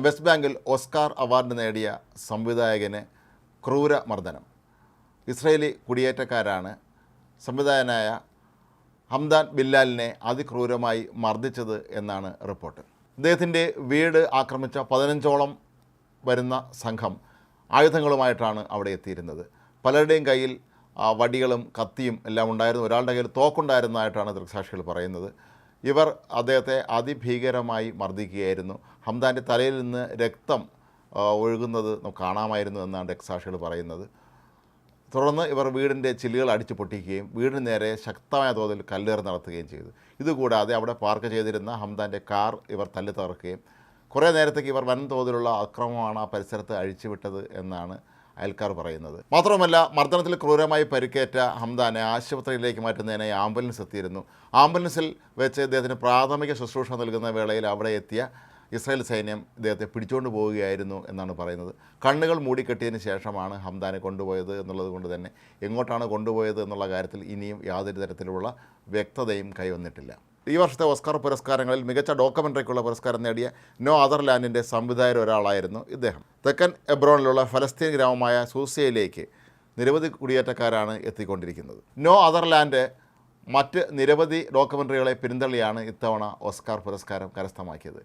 West ബാങ്കിൽ Oscar award നേടിയ സംവിധായകന് ക്രൂരമർദ്ദനം. ഇസ്രയേലി കുടിയേറ്റക്കാരാണ് സംവിധായകനായ ഹംദാൻ ബില്ലാലിനെ അതിക്രൂരമായി മർദ്ദിച്ചത് എന്നാണ് റിപ്പോർട്ട്. ഇദ്ദേഹത്തിൻ്റെ വീട് ആക്രമിച്ച 15ഓളം വരുന്ന സംഘം ആയുധങ്ങളുമായിട്ടാണ് അവിടെ എത്തിയിരുന്നത്. പലരുടെയും കയ്യിൽ വടികളും കത്തിയും എല്ലാം ഉണ്ടായിരുന്നു. ഒരാളുടെ കയ്യിൽ തോക്കുണ്ടായിരുന്നതായിട്ടാണ് ദൃക്സാക്ഷികൾ പറയുന്നത്. ഇവർ അദ്ദേഹത്തെ അതിഭീകരമായി മർദ്ദിക്കുകയായിരുന്നു. ഹംദാൻ്റെ തലയിൽ നിന്ന് രക്തം ഒഴുകുന്നത് കാണാമായിരുന്നു എന്നാണ് ദൃക്സാക്ഷികൾ പറയുന്നത്. തുടർന്ന് ഇവർ വീടിൻ്റെ ചില്ലുകൾ അടിച്ചു പൊട്ടിക്കുകയും വീടിന് നേരെ ശക്തമായ തോതിൽ കല്ലേറ് നടത്തുകയും ചെയ്തു. ഇതുകൂടാതെ അവിടെ പാർക്ക് ചെയ്തിരുന്ന ഹംദാൻ്റെ കാർ ഇവർ തല്ലി തകർക്കുകയും കുറേ നേരത്തേക്ക് ഇവർ വൻതോതിലുള്ള അക്രമമാണ് ആ പരിസരത്ത് അഴിച്ചുവിട്ടത് എന്നാണ് അയൽക്കാർ പറയുന്നത്. മാത്രമല്ല, മർദ്ദനത്തിൽ ക്രൂരമായി പരിക്കേറ്റ ഹംദാനെ ആശുപത്രിയിലേക്ക് മാറ്റുന്നതിനായി ആംബുലൻസ് എത്തിയിരുന്നു. ആംബുലൻസിൽ വെച്ച് ഇദ്ദേഹത്തിന് പ്രാഥമിക ശുശ്രൂഷ നൽകുന്ന വേളയിൽ അവിടെ എത്തിയ ഇസ്രായേൽ സൈന്യം ഇദ്ദേഹത്തെ പിടിച്ചുകൊണ്ട് പോവുകയായിരുന്നു എന്നാണ് പറയുന്നത്. കണ്ണുകൾ മൂടിക്കെട്ടിയതിന് ശേഷമാണ് ഹംദാനെ കൊണ്ടുപോയത് എന്നുള്ളത് കൊണ്ട് തന്നെ എങ്ങോട്ടാണ് കൊണ്ടുപോയത് എന്നുള്ള കാര്യത്തിൽ ഇനിയും യാതൊരു തരത്തിലുള്ള വ്യക്തതയും കൈവന്നിട്ടില്ല. ഈ വർഷത്തെ ഓസ്കാർ പുരസ്കാരങ്ങളിൽ മികച്ച ഡോക്യുമെൻ്ററിക്കുള്ള പുരസ്കാരം നേടിയ നോ അതർ ലാൻഡിൻ്റെ സംവിധായകർ ഒരാളായിരുന്നു ഇദ്ദേഹം. തെക്കൻ എബ്രോണിലുള്ള ഫലസ്തീൻ ഗ്രാമമായ സൂസിയയിലേക്ക് നിരവധി കുടിയേറ്റക്കാരാണ് എത്തിക്കൊണ്ടിരിക്കുന്നത്. നോ അതർ ലാൻഡ് മറ്റ് നിരവധി ഡോക്യുമെൻ്ററികളെ പിന്തള്ളിയാണ് ഇത്തവണ ഓസ്കാർ പുരസ്കാരം കരസ്ഥമാക്കിയത്.